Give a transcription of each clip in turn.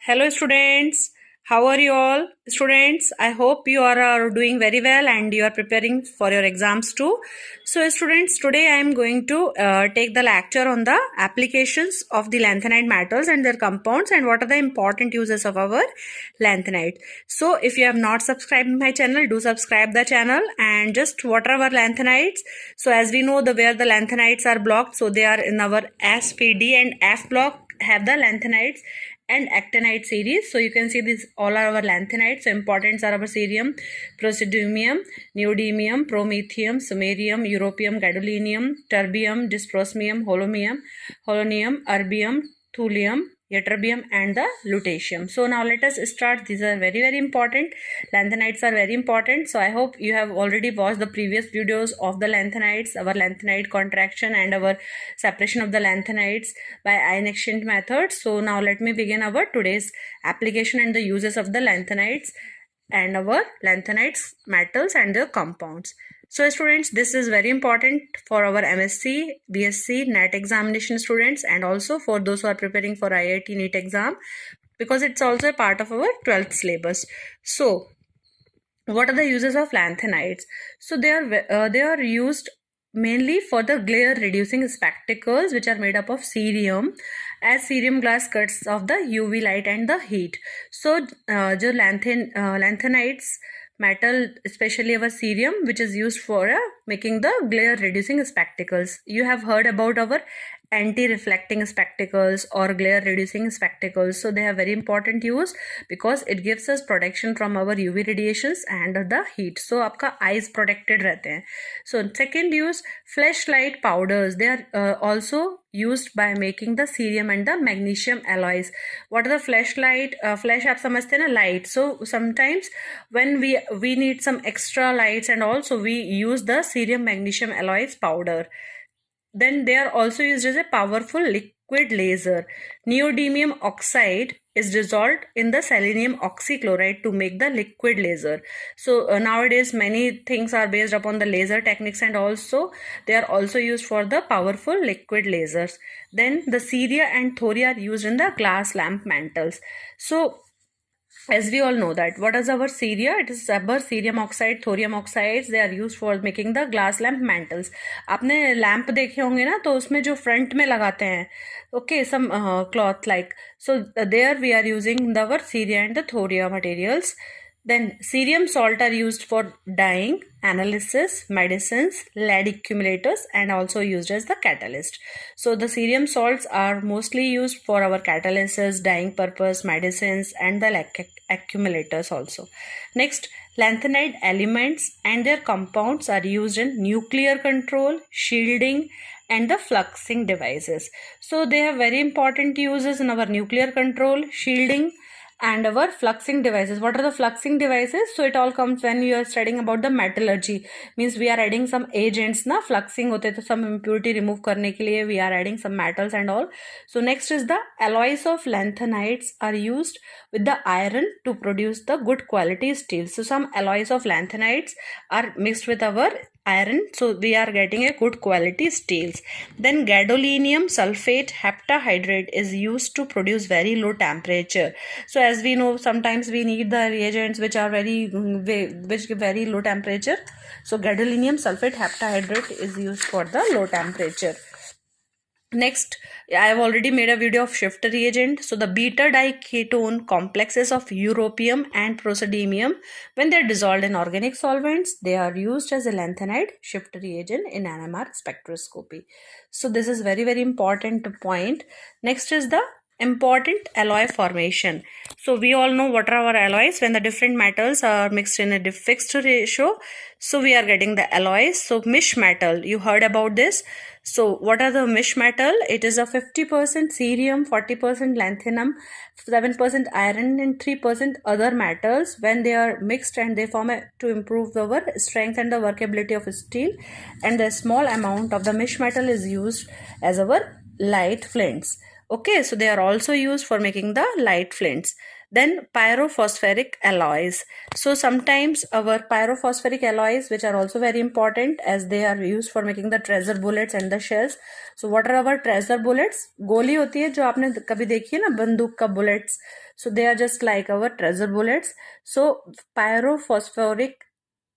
Hello students, how are you all? Students, I hope you are doing very well and you are preparing for your exams too. So students, today I am going to take the lecture on the applications of the lanthanide metals and their compounds and what are the important uses of our lanthanide. So if you have not subscribed my channel, do subscribe the channel. And just what are our lanthanides? So as we know, where the lanthanides are blocked, so they are in our S, P, D and F block have the lanthanides and actinide series. So you can see these all are our lanthanides. So importance are our cerium, praseodymium, neodymium, promethium, samarium, europium, gadolinium, terbium, dysprosium, holonium, erbium, thulium, ytterbium and the lutetium. So now let us start. These are very important. Lanthanides are very important. So I hope you have already watched the previous videos of the lanthanides, our lanthanide contraction and our separation of the lanthanides by ion exchange method. So now let me begin our today's application and the uses of the lanthanides and our lanthanides metals and the compounds. So students, this is very important for our M.sc, B.sc, NEET examination students and also for those who are preparing for IIT NEET exam, because it's also a part of our 12th syllabus. So what are the uses of lanthanides? So they are used mainly for the glare reducing spectacles which are made up of cerium, as cerium glass cuts off the UV light and the heat. So जो lanthanides metal, especially our cerium, which is used for making the glare reducing spectacles. You have heard about our anti-reflecting spectacles or glare reducing spectacles. So they have very important use because it gives us protection from our UV radiations and the heat. So आपका eyes protected रहते हैं. So second use, flashlight powders. They are also used by making the cerium and the magnesium alloys. What are the flashlight? Flash आप समझते हैं ना, light. So sometimes when we need some extra lights and also we use the cerium magnesium alloys powder. Then they are also used as a powerful liquid laser. Neodymium oxide is dissolved in the selenium oxychloride to make the liquid laser. So nowadays many things are based upon the laser techniques and also they are also used for the powerful liquid lasers. Then the ceria and thoria are used in the glass lamp mantles. So as we all know that what is our ceria? It is rubber, cerium oxide, thorium oxides. They are used for making the glass lamp mantles. आपने lamp देखे होंगे ना, तो उसमें जो front में लगाते हैं, okay, some cloth like. So there we are using our ceria and the thoria materials. Then cerium salt are used for dyeing, analysis, medicines, lead accumulators and also used as the catalyst. So the cerium salts are mostly used for our catalysis, dyeing purpose, medicines and the lead accumulators also. Next, lanthanide elements and their compounds are used in nuclear control, shielding and the fluxing devices. So they have very important uses in our nuclear control, shielding and our fluxing devices. What are the fluxing devices? So it all comes when you are studying about the metallurgy. Means we are adding some agents na, fluxing होते तो some impurity remove करने के लिए we are adding some metals and all. So next is the alloys of lanthanides are used with the iron to produce the good quality steel. So some alloys of lanthanides are mixed with our iron, so we are getting a good quality steels. Then gadolinium sulfate heptahydrate is used to produce very low temperature. So as we know, sometimes we need the reagents which are which give very low temperature. So gadolinium sulfate heptahydrate is used for the low temperature. Next, I have already made a video of shift reagent. So the beta diketone complexes of europium and praseodymium, when they are dissolved in organic solvents, they are used as a lanthanide shift reagent in NMR spectroscopy. So this is very important point. Next is the important alloy formation. So we all know what are our alloys. When the different metals are mixed in a fixed ratio, so we are getting the alloys. So Mish metal, you heard about this. So what are the Mish metal? It is a 50% cerium, 40% lanthanum, 7% iron and 3% other metals. When they are mixed and they form to improve our strength and the workability of steel, and the small amount of the Mish metal is used as our light flints. Okay, so they are also used for making the light flints. Then pyrophospharic alloys. So sometimes our pyrophospharic alloys, which are also very important as they are used for making the treasure bullets and the shells. So what are our treasure bullets? गोली होती है जो आपने कभी देखी है ना बंदूक का bullets. So they are just like our treasure bullets. So pyrophosphoric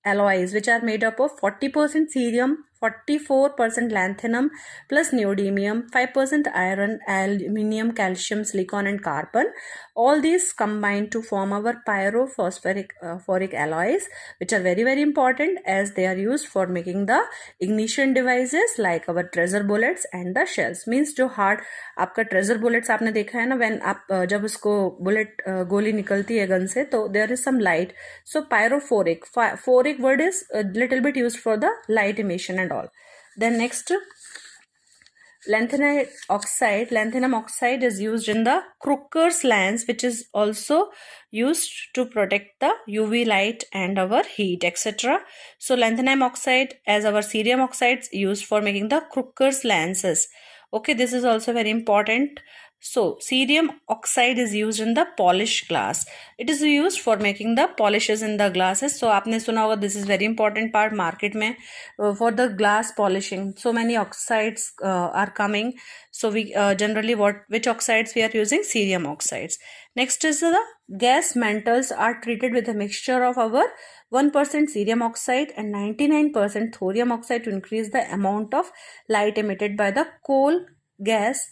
alloys, which are made up of 40% cerium, 44% lanthanum plus neodymium, 5% iron, aluminium, calcium, silicon and carbon. All these combine to form our pyrophosphoric alloys, which are very very important as they are used for making the ignition devices like our treasure bullets and the shells. Means जो hard आपका treasure bullets आपने देखा है ना, when आप जब उसको bullet गोली निकलती है गन से तो there is some light. So pyrophoric word is a little bit used for the light emission and all. Then next, lanthanide oxide. Lanthanum oxide is used in the Crooker's lens, which is also used to protect the UV light and our heat, etc. So lanthanum oxide as our cerium oxides used for making the Crooker's lenses. Okay, this is also very important. So cerium oxide is used in the polished glass. It is used for making the polishes in the glasses. So आपने सुना होगा, this is very important part market में for the glass polishing. So many oxides are coming. So we generally which oxides we are using? Cerium oxides. Next is the gas mantles are treated with a mixture of our 1% cerium oxide and 99% thorium oxide to increase the amount of light emitted by the coal gas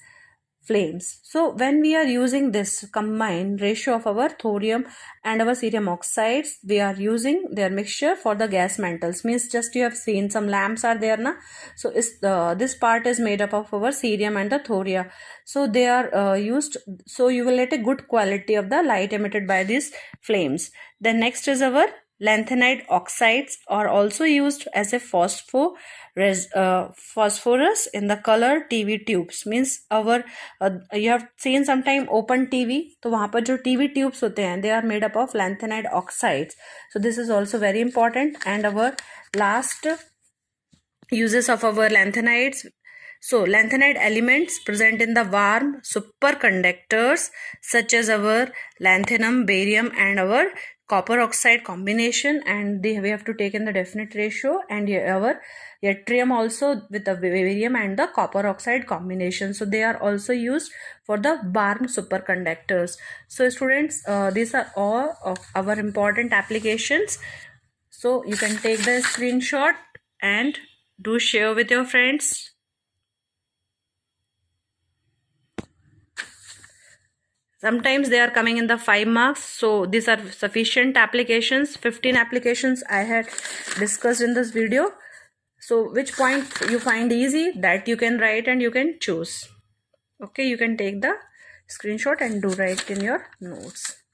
flames. So when we are using this combined ratio of our thorium and our cerium oxides, we are using their mixture for the gas mantles. Means just you have seen some lamps are there na. So this part is made up of our cerium and the thoria. So they are used, so you will get a good quality of the light emitted by these flames. Then next is our lanthanide oxides are also used as a phosphorus in the color TV tubes. Means our you have seen sometime open TV, तो वहाँ पर जो TV tubes होते हैं they are made up of lanthanide oxides. So this is also very important. And our last uses of our lanthanides. So lanthanide elements present in the warm superconductors such as our lanthanum, barium and our copper oxide combination, and we have to take in the definite ratio, and our yttrium also with the barium and the copper oxide combination. So they are also used for the warm superconductors. So students, these are all of our important applications. So you can take the screenshot and do share with your friends. Sometimes they are coming in the 5 marks. So these are sufficient applications. 15 applications I had discussed in this video. So which point you find easy, that you can write and you can choose. Okay, you can take the screenshot and do write in your notes.